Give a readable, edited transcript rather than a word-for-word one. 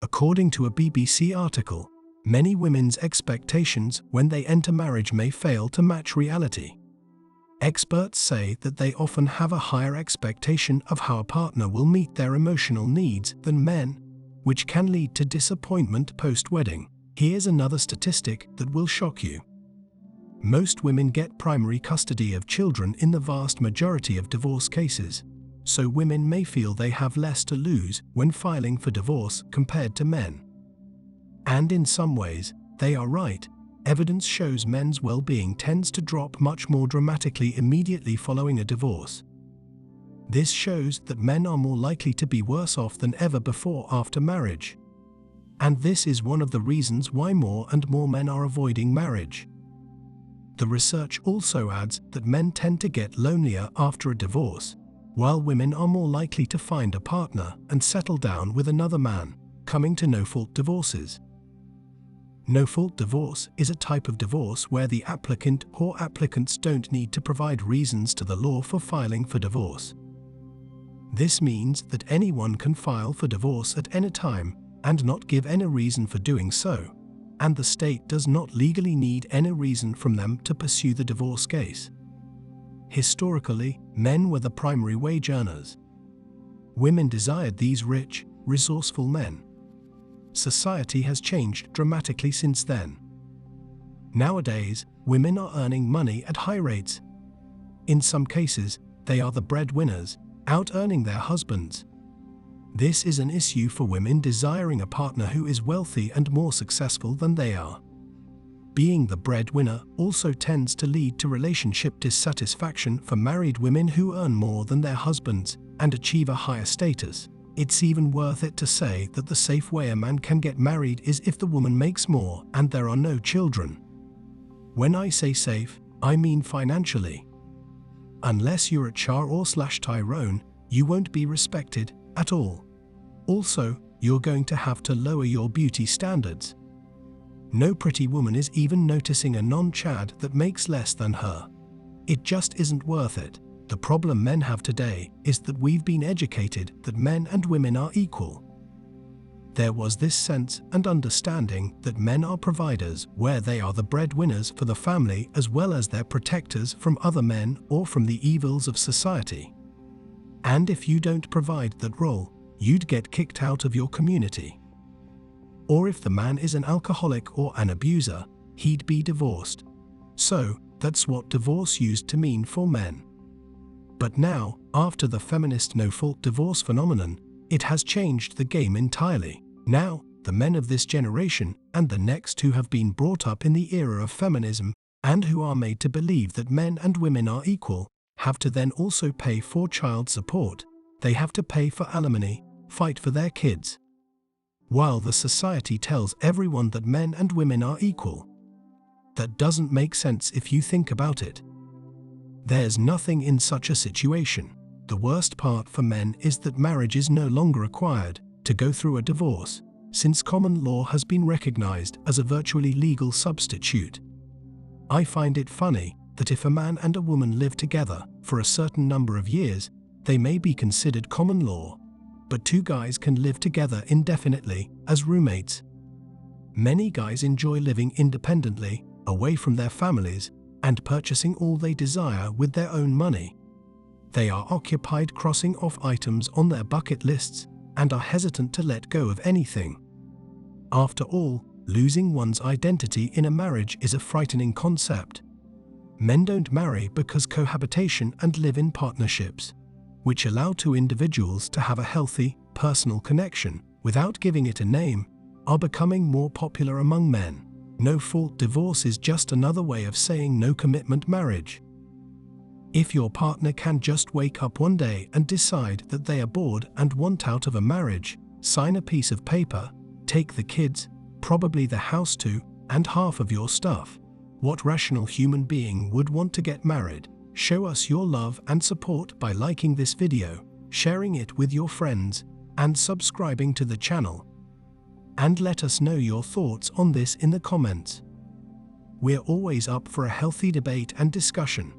According to a BBC article, many women's expectations when they enter marriage may fail to match reality. Experts say that they often have a higher expectation of how a partner will meet their emotional needs than men, which can lead to disappointment post-wedding. Here's another statistic that will shock you. Most women get primary custody of children in the vast majority of divorce cases, so women may feel they have less to lose when filing for divorce compared to men. And in some ways, they are right. Evidence shows men's well-being tends to drop much more dramatically immediately following a divorce. This shows that men are more likely to be worse off than ever before after marriage. And this is one of the reasons why more and more men are avoiding marriage. The research also adds that men tend to get lonelier after a divorce, while women are more likely to find a partner and settle down with another man, coming to no-fault divorces. No-fault divorce is a type of divorce where the applicant or applicants don't need to provide reasons to the law for filing for divorce. This means that anyone can file for divorce at any time and not give any reason for doing so, and the state does not legally need any reason from them to pursue the divorce case. Historically, men were the primary wage earners. Women desired these rich, resourceful men. Society has changed dramatically since then. Nowadays, women are earning money at high rates. In some cases, they are the breadwinners, out-earning their husbands. This is an issue for women desiring a partner who is wealthy and more successful than they are. Being the breadwinner also tends to lead to relationship dissatisfaction for married women who earn more than their husbands and achieve a higher status. It's even worth it to say that the safe way a man can get married is if the woman makes more and there are no children. When I say safe, I mean financially. Unless you're a Char or Tyrone, you won't be respected at all. Also, you're going to have to lower your beauty standards. No pretty woman is even noticing a non-Chad that makes less than her. It just isn't worth it. The problem men have today is that we've been educated that men and women are equal. There was this sense and understanding that men are providers where they are the breadwinners for the family as well as their protectors from other men or from the evils of society. And if you don't provide that role, you'd get kicked out of your community. Or if the man is an alcoholic or an abuser, he'd be divorced. So, that's what divorce used to mean for men. But now, after the feminist no-fault divorce phenomenon, it has changed the game entirely. Now, the men of this generation and the next who have been brought up in the era of feminism and who are made to believe that men and women are equal, have to then also pay for child support. They have to pay for alimony, fight for their kids. While the society tells everyone that men and women are equal. That doesn't make sense if you think about it. There's nothing in such a situation. The worst part for men is that marriage is no longer required to go through a divorce, since common law has been recognized as a virtually legal substitute. I find it funny that if a man and a woman live together for a certain number of years, they may be considered common law, but two guys can live together indefinitely as roommates. Many guys enjoy living independently, away from their families, and purchasing all they desire with their own money. They are occupied crossing off items on their bucket lists and are hesitant to let go of anything. After all, losing one's identity in a marriage is a frightening concept. Men don't marry because cohabitation and live-in partnerships, which allow two individuals to have a healthy, personal connection without giving it a name, are becoming more popular among men. No-fault divorce is just another way of saying no-commitment marriage. If your partner can just wake up one day and decide that they are bored and want out of a marriage, sign a piece of paper, take the kids, probably the house too, and half of your stuff. What rational human being would want to get married? Show us your love and support by liking this video, sharing it with your friends, and subscribing to the channel. And let us know your thoughts on this in the comments. We're always up for a healthy debate and discussion.